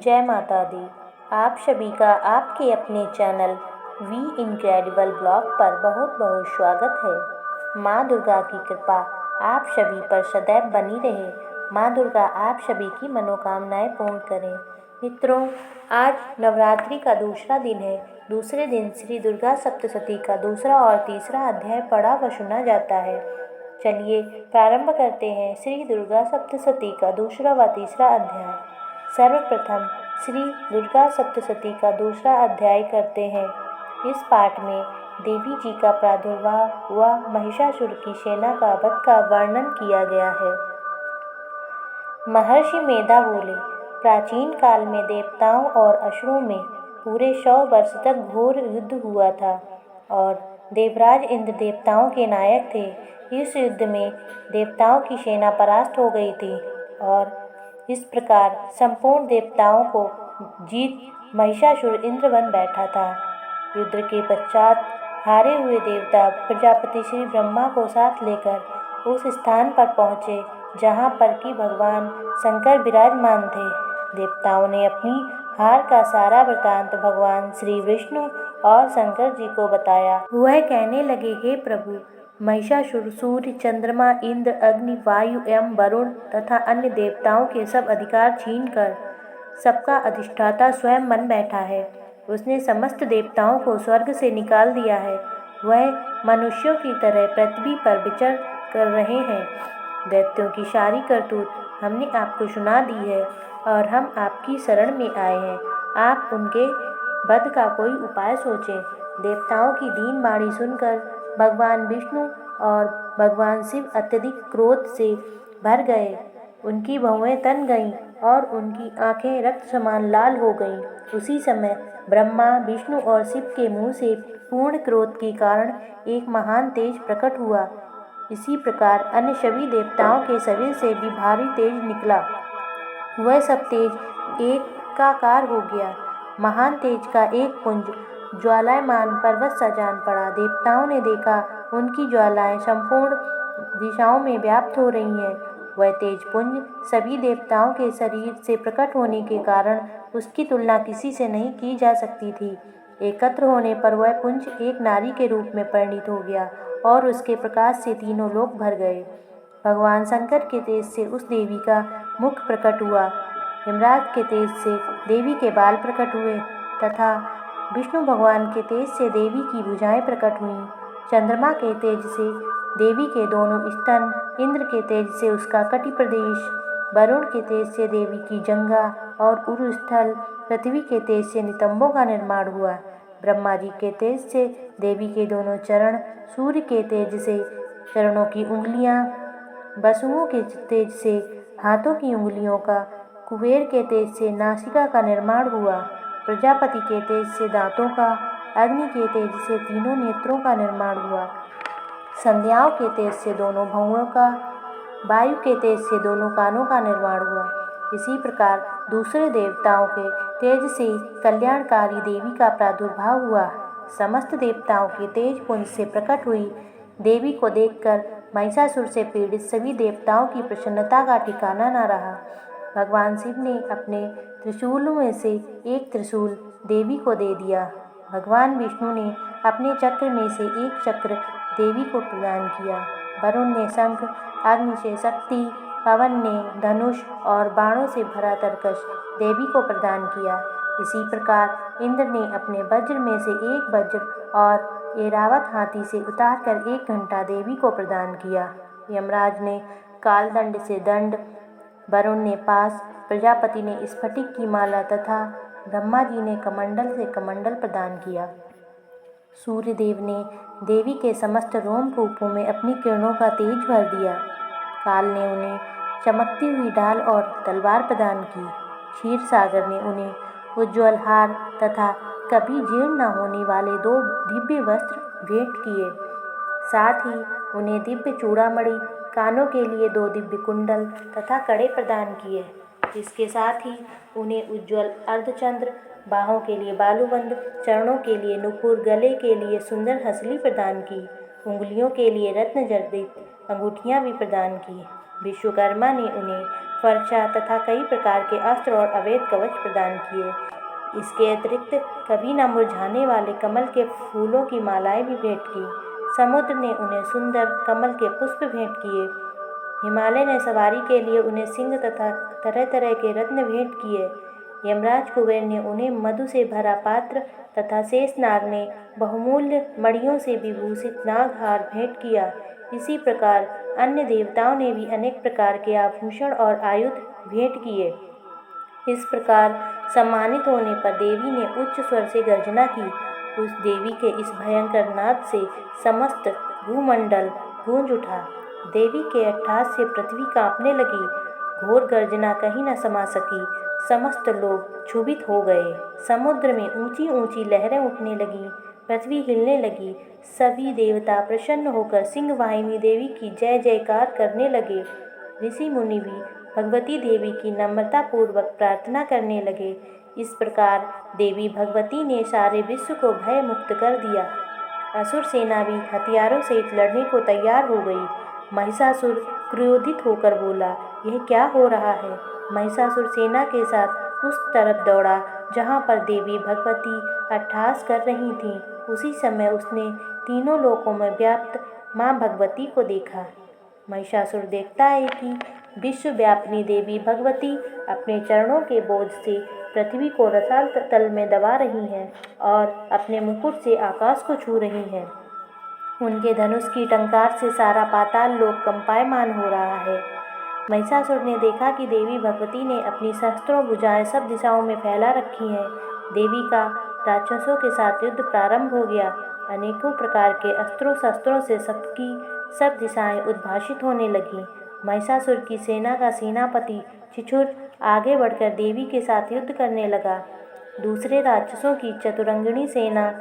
जय माता दी। आप सभी का आपके अपने चैनल वी इनक्रेडिबल ब्लॉग पर बहुत बहुत स्वागत है। माँ दुर्गा की कृपा आप सभी पर सदैव बनी रहे। माँ दुर्गा आप सभी की मनोकामनाएं पूर्ण करें। मित्रों, आज नवरात्रि का दूसरा दिन है। दूसरे दिन श्री दुर्गा सप्तशती का दूसरा और तीसरा अध्याय पढ़ा व सुना जाता है। चलिए प्रारंभ करते हैं श्री दुर्गा सप्तशती का दूसरा व तीसरा अध्याय। सर्वप्रथम श्री दुर्गा सप्तशती का दूसरा अध्याय करते हैं। इस पाठ में देवी जी का प्रादुर्भाव व महिषासुर की सेना का वध का वर्णन किया गया है। महर्षि मेधा बोले, प्राचीन काल में देवताओं और असुरों में पूरे 100 वर्ष तक घोर युद्ध हुआ था और देवराज इंद्र देवताओं के नायक थे। इस युद्ध में देवताओं की सेना परास्त हो गई थी और इस प्रकार संपूर्ण देवताओं को जीत महिषासुर इंद्र बन बैठा था। युद्ध के पश्चात हारे हुए देवता प्रजापति श्री ब्रह्मा को साथ लेकर उस स्थान पर पहुँचे जहाँ पर कि भगवान शंकर विराजमान थे। देवताओं ने अपनी हार का सारा वृतांत भगवान श्री विष्णु और शंकर जी को बताया। वह कहने लगे, हे प्रभु, महिषासुर सूर्य, चंद्रमा, इंद्र, अग्नि, वायु एवं वरुण तथा अन्य देवताओं के सब अधिकार छीनकर सबका अधिष्ठाता स्वयं बन बैठा है। उसने समस्त देवताओं को स्वर्ग से निकाल दिया है। वह मनुष्यों की तरह पृथ्वी पर विचर कर रहे हैं। दैत्यों की सारी करतूत हमने आपको सुना दी है और हम आपकी शरण में आए हैं। आप उनके वध का कोई उपाय सोचें। देवताओं की दीन वाणी सुनकर भगवान विष्णु और भगवान शिव अत्यधिक क्रोध से भर गए। उनकी भौहें तन गईं और उनकी आंखें रक्त समान लाल हो गईं। उसी समय ब्रह्मा, विष्णु और शिव के मुंह से पूर्ण क्रोध के कारण एक महान तेज प्रकट हुआ। इसी प्रकार अन्य सभी देवताओं के शरीर से भी भारी तेज निकला। वह सब तेज एकाकार हो गया। महान तेज का एक पुंज ज्वालायमान पर्वत सा जान पड़ा। देवताओं ने देखा उनकी ज्वालाएं संपूर्ण दिशाओं में व्याप्त हो रही हैं। वह तेज पुंज सभी देवताओं के शरीर से प्रकट होने के कारण उसकी तुलना किसी से नहीं की जा सकती थी। एकत्र होने पर वह पुंज एक नारी के रूप में परिणित हो गया और उसके प्रकाश से तीनों लोक भर गए। भगवान शंकर के तेज से उस देवी का मुख प्रकट हुआ। यमराज के तेज से देवी के बाल प्रकट हुए तथा विष्णु भगवान के तेज से देवी की भुजाएं प्रकट हुईं। चंद्रमा के तेज से देवी के दोनों स्तन, इंद्र के तेज से उसका कटि प्रदेश, वरुण के तेज से देवी की जंघा और उरु स्थल, पृथ्वी के तेज से नितंबों का निर्माण हुआ। ब्रह्मा जी के तेज से देवी के दोनों चरण, सूर्य के तेज से चरणों की उंगलियां, वसुओं के तेज से हाथों की उंगलियों का, कुबेर के तेज से नासिका का निर्माण हुआ। प्रजापति के तेज से दांतों का, अग्नि के तेज से तीनों नेत्रों का निर्माण हुआ। संध्याओं के तेज से दोनों भौहों का, वायु के तेज से दोनों कानों का निर्माण हुआ। इसी प्रकार दूसरे देवताओं के तेज से कल्याणकारी देवी का प्रादुर्भाव हुआ। समस्त देवताओं के तेज पुंज से प्रकट हुई देवी को देखकर महिषासुर से पीड़ित सभी देवताओं की प्रसन्नता का ठिकाना न रहा। भगवान शिव ने अपने त्रिशूलों में से एक त्रिशूल देवी को दे दिया। भगवान विष्णु ने अपने चक्र में से एक चक्र देवी को प्रदान किया। वरुण ने शंख, अग्नि से शक्ति, पवन ने धनुष और बाणों से भरा तरकश देवी को प्रदान किया। इसी प्रकार इंद्र ने अपने वज्र में से एक वज्र और ऐरावत हाथी से उतारकर 1 घंटा देवी को प्रदान किया। यमराज ने कालदंड से दंड, वरुण ने पास, प्रजापति ने स्फटिक की माला तथा ब्रह्मा जी ने कमंडल से कमंडल प्रदान किया। सूर्य देव ने देवी के समस्त रोमकूपों में अपनी किरणों का तेज भर दिया। काल ने उन्हें चमकती हुई ढाल और तलवार प्रदान की। क्षीर सागर ने उन्हें उज्ज्वल हार तथा कभी जीर्ण न होने वाले 2 दिव्य वस्त्र भेंट किए। साथ ही उन्हें दिव्य चूड़ामणि, कानों के लिए 2 दिव्य कुंडल तथा कड़े प्रदान किए। इसके साथ ही उन्हें उज्ज्वल अर्धचंद्र, बाहों के लिए बालूबंद, चरणों के लिए नुपुर, गले के लिए सुंदर हंसली प्रदान की। उंगलियों के लिए रत्न जड़ित अंगूठियां भी प्रदान की। विश्वकर्मा ने उन्हें फरसा तथा कई प्रकार के अस्त्र और अवैध कवच प्रदान किए। इसके अतिरिक्त कभी न मुरझाने वाले कमल के फूलों की मालाएं भी भेंट की। समुद्र ने उन्हें सुंदर कमल के पुष्प भेंट किए। हिमालय ने सवारी के लिए उन्हें सिंह तथा तरह तरह के रत्न भेंट किए। यमराज कुबेर ने उन्हें मधु से भरा पात्र तथा शेषनाग ने बहुमूल्य मणियों से विभूषित नागहार भेंट किया। इसी प्रकार अन्य देवताओं ने भी अनेक प्रकार के आभूषण और आयुध भेंट किए। इस प्रकार सम्मानित होने पर देवी ने उच्च स्वर से गर्जना की। उस देवी के इस भयंकर नाद से समस्त भूमंडल गूंज उठा। देवी के अट्टहास से पृथ्वी कांपने लगी। घोर गर्जना कहीं न समा सकी। समस्त लोग क्षुभित हो गए। समुद्र में ऊंची ऊंची लहरें उठने लगीं। पृथ्वी हिलने लगी। सभी देवता प्रसन्न होकर सिंहवाहिनी देवी की जय जयकार करने लगे। ऋषि मुनि भी भगवती देवी की नम्रतापूर्वक प्रार्थना करने लगे। इस प्रकार देवी भगवती ने सारे विश्व को भय मुक्त कर दिया। असुर सेना भी हथियारों सहित लड़ने को तैयार हो गई। महिषासुर क्रोधित होकर बोला, यह क्या हो रहा है? महिषासुर सेना के साथ उस तरफ दौड़ा जहाँ पर देवी भगवती अट्टहास कर रही थीं। उसी समय उसने तीनों लोकों में व्याप्त माँ भगवती को देखा। महिषासुर देखता है कि विश्वव्यापिनी देवी भगवती अपने चरणों के बोझ से पृथ्वी को रसाल तल में दबा रही हैं और अपने मुकुट से आकाश को छू रही हैं। उनके धनुष की टंकार से सारा पाताल लोक कंपायमान हो रहा है। महिषासुर ने देखा कि देवी भगवती ने अपनी सहस्त्रों भुजाएं सब दिशाओं में फैला रखी हैं। देवी का राक्षसों के साथ युद्ध प्रारंभ हो गया। अनेकों प्रकार के अस्त्रों शस्त्रों से सबकी सब दिशाएं उद्भासित होने लगीं। महिषासुर की सेना का सेनापति शिशुर आगे बढ़कर देवी के साथ युद्ध करने लगा। दूसरे राक्षसों की चतुरंगिणी सेना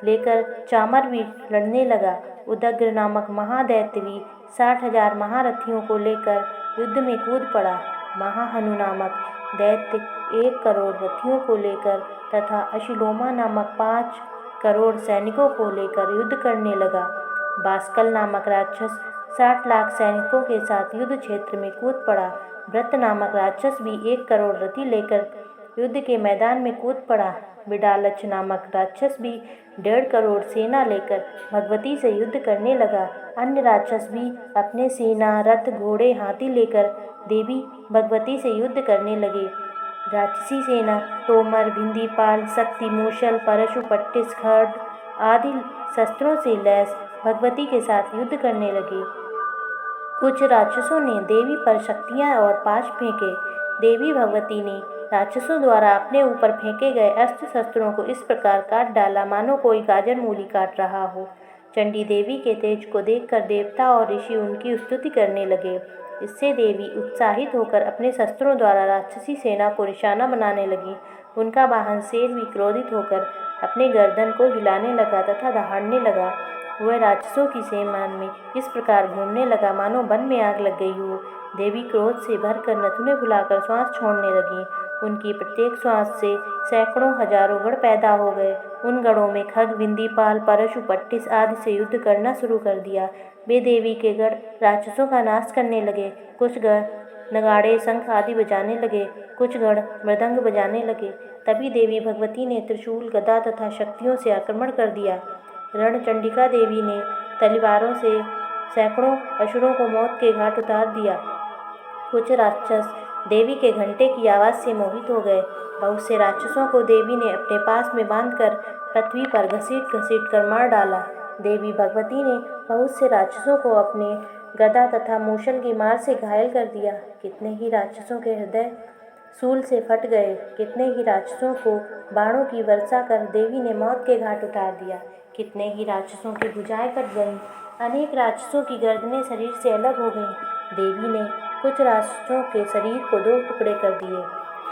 लेकर चामर भी लड़ने लगा। उदग्र नामक महादैत्य भी 60,000 महारथियों को लेकर युद्ध में कूद पड़ा। महाहनु नामक दैत्य 1 करोड़ रथियों को लेकर तथा अशिलोमा नामक 5 करोड़ सैनिकों को लेकर युद्ध करने लगा। बास्कल नामक राक्षस 60 लाख सैनिकों के साथ युद्ध क्षेत्र में कूद पड़ा। व्रत नामक राक्षस भी 1 करोड़ रथी लेकर युद्ध के मैदान में कूद पड़ा। बिडालच नामक राक्षस भी 1.5 करोड़ सेना लेकर भगवती से युद्ध करने लगा। अन्य राक्षस भी अपने सेना रथ घोड़े हाथी लेकर देवी भगवती से युद्ध करने लगे। राक्षसी सेना तोमर भिंदीपाल शक्ति मूषल परशु पट्टिस खड्ग आदि शस्त्रों से लैस भगवती के साथ युद्ध करने लगे। कुछ राक्षसों ने देवी पर शक्तियाँ और पाश फेंके। देवी भगवती ने राक्षसों द्वारा अपने ऊपर फेंके गए अस्त्र शस्त्रों को इस प्रकार काट डाला मानो कोई गाजर मूली काट रहा हो। चंडी देवी के तेज को देखकर देवता और ऋषि उनकी स्तुति करने लगे। इससे देवी उत्साहित होकर अपने शस्त्रों द्वारा राक्षसी सेना को निशाना बनाने लगी। उनका वाहन शेर भी क्रोधित होकर अपने गर्दन को हिलाने लगा तथा दहाड़ने लगा। वह राक्षसों की सेना में इस प्रकार घूमने लगा मानो वन में आग लग गई हो। देवी क्रोध से भरकर नथुने फुलाकर श्वास छोड़ने लगी। उनकी प्रत्येक श्वास से सैकड़ों हजारों गढ़ पैदा हो गए। उन गढ़ों में खग बिंदीपाल परशु पट्टिस आदि से युद्ध करना शुरू कर दिया। वे देवी के गढ़ राक्षसों का नाश करने लगे। कुछ गढ़ नगाड़े शंख आदि बजाने लगे, कुछ गढ़ मृदंग बजाने लगे। तभी देवी भगवती ने त्रिशूल गदा तथा शक्तियों से आक्रमण कर दिया। रणचंडिका देवी ने तलवारों से सैकड़ों असुरों को मौत के घाट उतार दिया। कुछ राक्षस देवी के घंटे की आवाज़ से मोहित हो गए। बहुत से राक्षसों को देवी ने अपने पास में बांधकर पृथ्वी पर घसीट घसीट कर मार डाला। देवी भगवती ने बहुत से राक्षसों को अपने गदा तथा मूषल की मार से घायल कर दिया। कितने ही राक्षसों के हृदय शूल से फट गए। कितने ही राक्षसों को बाणों की वर्षा कर देवी ने मौत के घाट उतार दिया। कितने ही राक्षसों की भुजाएं कट गईं। अनेक राक्षसों की गर्दनें शरीर से अलग हो गईं। देवी ने कुछ राक्षसों के शरीर को 2 टुकड़े कर दिए।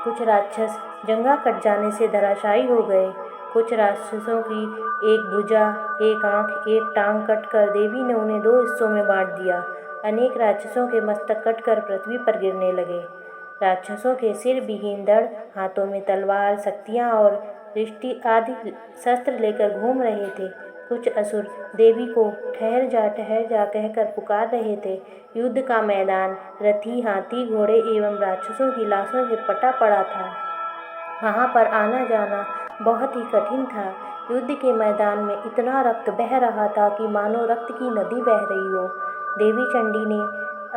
कुछ राक्षस जंघा कट जाने से धराशायी हो गए। कुछ राक्षसों की एक भुजा, एक आंख, एक टांग कटकर देवी ने उन्हें 2 हिस्सों में बांट दिया। अनेक राक्षसों के मस्तक कटकर पृथ्वी पर गिरने लगे। राक्षसों के सिर विहीन धड़, हाथों में तलवार, शक्तियाँ और दृष्टि आदि शस्त्र लेकर घूम रहे थे। कुछ असुर देवी को ठहर जा कहकर पुकार रहे थे। युद्ध का मैदान रथी, हाथी, घोड़े एवं राक्षसों की लाशों से पटा पड़ा था। वहाँ पर आना जाना बहुत ही कठिन था। युद्ध के मैदान में इतना रक्त बह रहा था कि मानो रक्त की नदी बह रही हो। देवी चंडी ने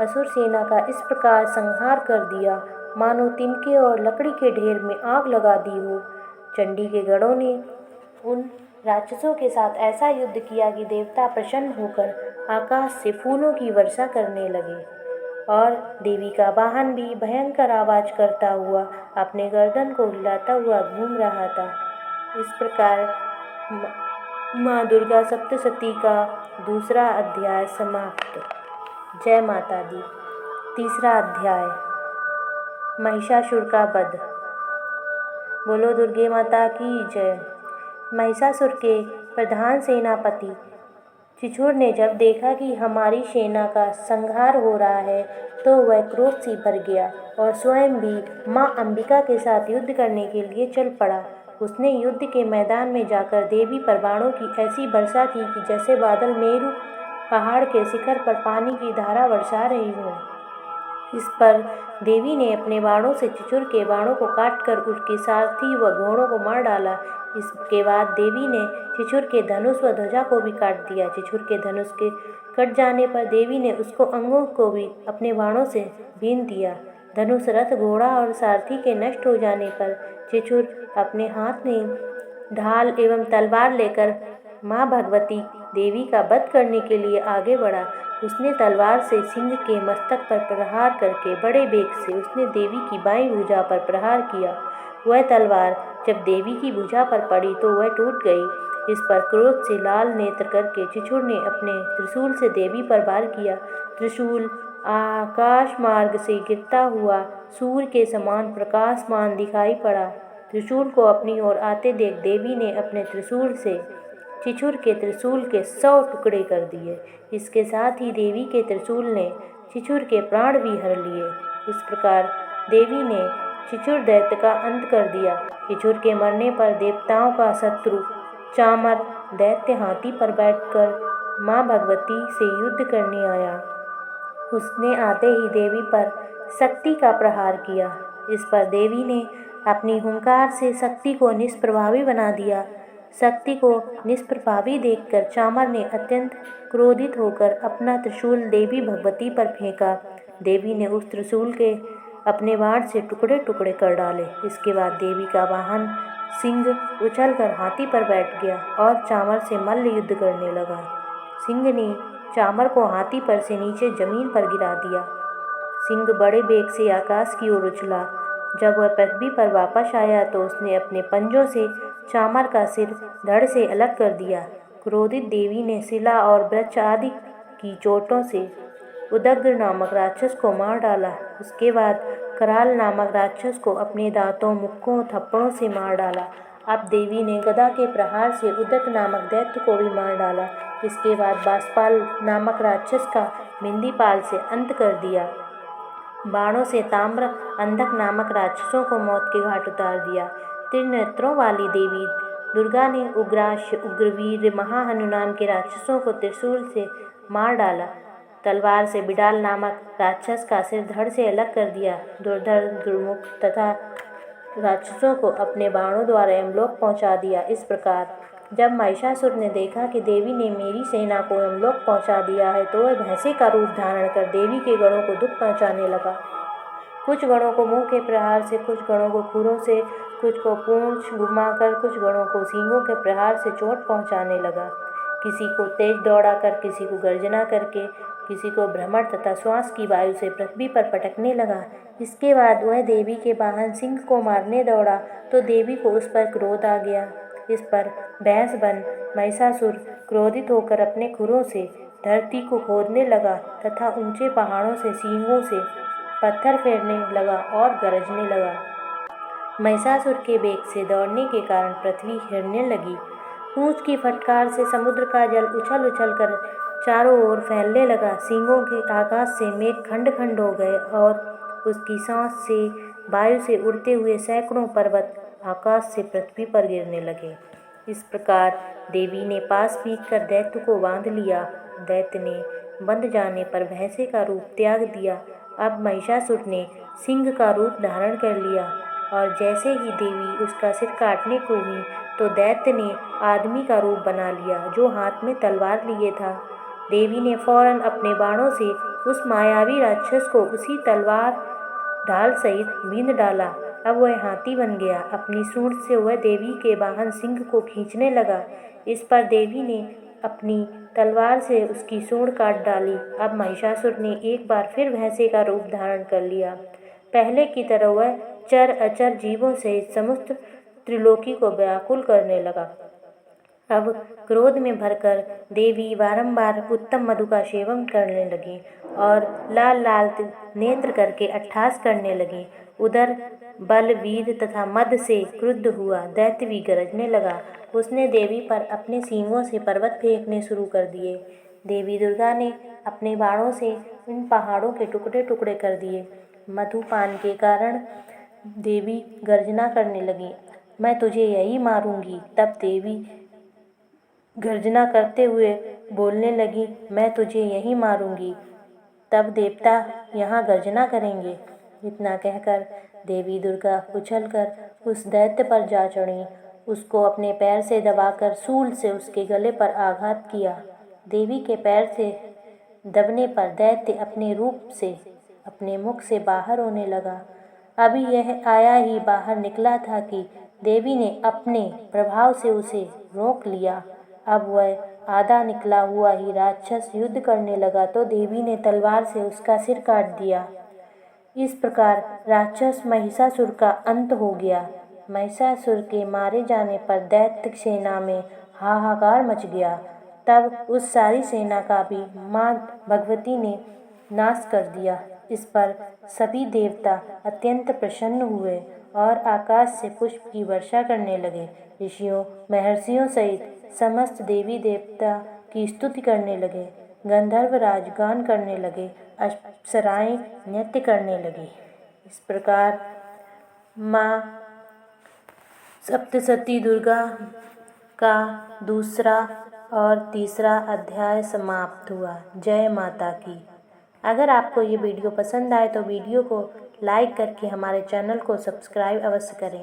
असुर सेना का इस प्रकार संहार कर दिया मानो तिनके और लकड़ी के ढेर में आग लगा दी हो। चंडी के गणों ने उन राक्षसों के साथ ऐसा युद्ध किया कि देवता प्रसन्न होकर आकाश से फूलों की वर्षा करने लगे और देवी का वाहन भी भयंकर आवाज करता हुआ अपने गर्दन को हिलाता हुआ घूम रहा था। इस प्रकार माँ दुर्गा सप्तशती का दूसरा अध्याय समाप्त। जय माता दी। तीसरा अध्याय, महिषासुर का वध। बोलो दुर्गे माता की जय। महिषासुर के प्रधान सेनापति चिछुर ने जब देखा कि हमारी सेना का संहार हो रहा है तो वह क्रोध से भर गया और स्वयं भी माँ अंबिका के साथ युद्ध करने के लिए चल पड़ा। उसने युद्ध के मैदान में जाकर देवी पर बाणों की ऐसी वर्षा की कि जैसे बादल मेरू पहाड़ के शिखर पर पानी की धारा बरसा रही हो। इस पर देवी ने अपने बाणों से चिछुर के बाणों को काटकर उसके सारथी व घोड़ों को मार डाला। इसके बाद देवी ने चिछुर के धनुष व ध्वजा को भी काट दिया। चिछुर के धनुष के कट जाने पर देवी ने उसको अंगों को भी अपने बाणों से बीन दिया। धनुष, रथ, घोड़ा और सारथी के नष्ट हो जाने पर चिछुर अपने हाथ में ढाल एवं तलवार लेकर माँ भगवती देवी का वध करने के लिए आगे बढ़ा। उसने तलवार से सिंह के मस्तक पर प्रहार करके बड़े वेग से उसने देवी की बाईं भुजा पर प्रहार किया। वह तलवार जब देवी की भुजा पर पड़ी तो वह टूट गई। इस पर क्रोध से लाल नेत्र करके चिछुर ने अपने त्रिशूल से देवी पर वार किया। त्रिशूल आकाश मार्ग से गिरता हुआ सूर्य के समान प्रकाशमान दिखाई पड़ा। त्रिशूल को अपनी ओर आते देख देवी ने अपने त्रिशूल से चिछुर के त्रिशूल के 100 टुकड़े कर दिए। इसके साथ ही देवी के त्रिशूल ने चिछुर के प्राण भी हर लिए। इस प्रकार देवी ने चिछुर दैत्य का अंत कर दिया। चिछुर के मरने पर देवताओं का शत्रु चामर दैत्य हाथी पर बैठकर माँ भगवती से युद्ध करने आया। उसने आते ही देवी पर शक्ति का प्रहार किया। इस पर देवी ने अपनी हुंकार से शक्ति को निष्प्रभावी बना दिया। शक्ति को निष्प्रभावी देखकर चामर ने अत्यंत क्रोधित होकर अपना त्रिशूल देवी भगवती पर फेंका। देवी ने उस त्रिशूल के अपने बाण से टुकड़े टुकड़े कर डाले। इसके बाद देवी का वाहन सिंह उछलकर हाथी पर बैठ गया और चामर से मल्ल युद्ध करने लगा। सिंह ने चामर को हाथी पर से नीचे जमीन पर गिरा दिया। सिंह बड़े वेग से आकाश की ओर उछला। जब वह पृथ्वी पर वापस आया तो उसने अपने पंजों से चामर का सिर धड़ से अलग कर दिया। क्रोधित देवी ने शिला और वृक्ष आदि की चोटों से उदग्र नामक राक्षस को मार डाला। उसके बाद कराल नामक राक्षस को अपने दांतों, मुक्कों, थप्पड़ों से मार डाला। अब देवी ने गदा के प्रहार से उदक नामक दैत्य को भी मार डाला। इसके बाद बाष्पाल नामक राक्षस का बिंदीपाल से अंत कर दिया। बाणों से ताम्र अंधक नामक राक्षसों को मौत के घाट उतार दिया। त्रिनेत्रों वाली देवी दुर्गा ने उग्राश्य, उग्रवीर, महाहनु नाम के राक्षसों को त्रिशूल से मार डाला। तलवार से बिडाल नामक राक्षस का सिर धड़ से अलग कर दिया। दुर्धर, दुर्मुख तथा राक्षसों को अपने बाणों द्वारा यमलोक पहुंचा दिया। इस प्रकार जब महिषासुर ने देखा कि देवी ने मेरी सेना को यमलोक पहुंचा दिया है तो वह भैंसे का रूप धारण कर देवी के गणों को दुख पहुंचाने लगा। कुछ गणों को मुंह के प्रहार से, कुछ गणों को खुरों से, कुछ को पूंछ घुमाकर, कुछ गणों को सींगों के प्रहार से चोट पहुंचाने लगा। किसी को तेज दौड़ाकर, किसी को गर्जना करके, किसी को भ्रमण तथा श्वास की वायु से पृथ्वी पर पटकने लगा। इसके बाद वह देवी के वाहन सिंह को मारने दौड़ा तो देवी को उस पर क्रोध आ गया। इस पर भैंस बन महिषासुर क्रोधित होकर अपने खुरों से धरती को खोदने लगा तथा ऊंचे पहाड़ों से सींगों से पत्थर फेरने लगा और गरजने लगा। महिषासुर के वेग से दौड़ने के कारण पृथ्वी हिलने लगी। पूंछ की फटकार से समुद्र का जल उछल उछल कर चारों ओर फैलने लगा। सींगों के आकाश से मेघ खंड खंड हो गए और उसकी सांस से वायु से उड़ते हुए सैकड़ों पर्वत आकाश से पृथ्वी पर गिरने लगे। इस प्रकार देवी ने पास खींचकर दैत्य को बांध लिया। दैत्य ने बंध जाने पर भैंसे का रूप त्याग दिया। अब महिषासुर ने सिंह का रूप धारण कर लिया और जैसे ही देवी उसका सिर काटने को हुई तो दैत्य ने आदमी का रूप बना लिया जो हाथ में तलवार लिए था। देवी ने फौरन अपने बाणों से उस मायावी राक्षस को उसी तलवार ढाल सहित बींध डाला। अब वह हाथी बन गया। अपनी सूंड से वह देवी के वाहन सिंह को खींचने लगा। इस पर देवी ने अपनी तलवार से उसकी सूंड काट डाली। अब महिषासुर ने एक बार फिर भैंसे का रूप धारण कर लिया। पहले की तरह वह चर अचर जीवों सहित समस्त त्रिलोकी को व्याकुल करने लगा। अब क्रोध में भरकर देवी बारंबार उत्तम मधु का सेवन करने लगी और लाल लाल नेत्र करके अट्टहास करने लगी। उधर बल वीर तथा मद से क्रुद्ध हुआ दैत्य भी गरजने लगा। उसने देवी पर अपने सींगों से पर्वत फेंकने शुरू कर दिए। देवी दुर्गा ने अपने बाणों से उन पहाड़ों के टुकड़े टुकड़े कर दिए। मधुपान के कारण देवी गर्जना करने लगी, मैं तुझे यही मारूंगी। तब देवी गर्जना करते हुए बोलने लगी, मैं तुझे यही मारूंगी। तब देवता यहाँ गर्जना करेंगे। इतना कहकर देवी दुर्गा उछलकर उस दैत्य पर जा चढ़ी। उसको अपने पैर से दबाकर सूल से उसके गले पर आघात किया। देवी के पैर से दबने पर दैत्य अपने रूप से अपने मुख से बाहर होने लगा। अभी यह आया ही बाहर निकला था कि देवी ने अपने प्रभाव से उसे रोक लिया। अब वह आधा निकला हुआ ही राक्षस युद्ध करने लगा तो देवी ने तलवार से उसका सिर काट दिया। इस प्रकार राक्षस महिषासुर का अंत हो गया। महिषासुर के मारे जाने पर दैत्य सेना में हाहाकार मच गया। तब उस सारी सेना का भी माँ भगवती ने नाश कर दिया। इस पर सभी देवता अत्यंत प्रसन्न हुए और आकाश से पुष्प की वर्षा करने लगे। ऋषियों महर्षियों सहित समस्त देवी देवता की स्तुति करने लगे। गंधर्वराज गान करने लगे, अप्सराएं नृत्य करने लगी। इस प्रकार माँ सप्तशती दुर्गा का दूसरा और तीसरा अध्याय समाप्त हुआ। जय माता की। अगर आपको ये वीडियो पसंद आए तो वीडियो को लाइक करके हमारे चैनल को सब्सक्राइब अवश्य करें।